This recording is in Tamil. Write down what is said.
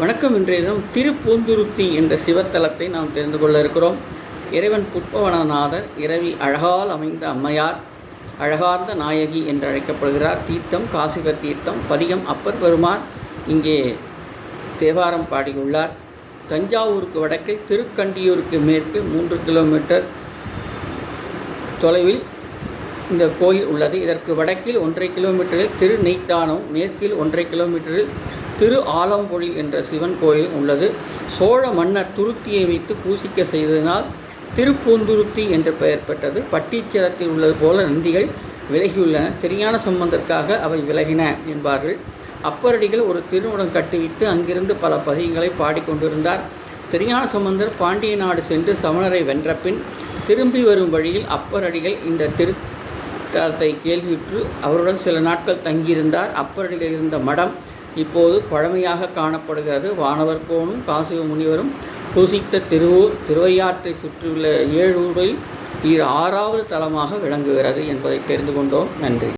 வணக்கம். இன்றைய தினம் திருப்பூந்துருத்தி என்ற சிவத்தலத்தை நாம் தெரிந்து கொள்ள இருக்கிறோம். இறைவன் புட்பவனநாதர், இரவி அழகால் அமைந்த அம்மையார், அழகார்ந்த நாயகி என்று அழைக்கப்படுகிறார். தீர்த்தம் காசிகர் தீர்த்தம். பதிகம் அப்பர் பெருமான் இங்கே தேவாரம் பாடியுள்ளார். தஞ்சாவூருக்கு வடக்கில், திருக்கண்டியூருக்கு மேற்கு 3 கிலோமீட்டர் தொலைவில் இந்த கோயில் உள்ளது. இதற்கு வடக்கில் 1.5 கிலோமீட்டரில் திருநெய்த்தானம், மேற்கில் 1.5 கிலோமீட்டரில் திரு ஆலம்பொழில் என்ற சிவன் கோயில் உள்ளது. சோழ மன்னர் துருத்தியை வைத்து பூசிக்க செய்ததினால் திருப்பூந்துருத்தி என்ற பெயர் பெற்றது. பட்டீச்சரத்தில் உள்ளது போல நந்திகள் விலகியுள்ளன. திருஞான சம்பந்தற்காக அவை விலகின என்பார்கள். அப்பரடிகள் ஒரு திருமணம் கட்டுவித்து அங்கிருந்து பல பதிகங்களை பாடிக்கொண்டிருந்தார். திருஞான சம்பந்தர் பாண்டிய நாடு சென்று சமணரை வென்ற பின் திரும்பி வரும் வழியில் அப்பரடிகள் இந்த திருத்தலத்தை கேள்வியுற்று அவருடன் சில நாட்கள் தங்கியிருந்தார். அப்பரடிகள் இருந்த மடம் இப்போது பழமையாக காணப்படுகிறது. வானவர் கோனும் காசிவ முனிவரும் பூசித்த திருவூர், திருவையாற்றை சுற்றியுள்ள 7 ஊரில் இது 6வது தலமாக விளங்குகிறது என்பதை தெரிந்து கொண்டோம். நன்றி.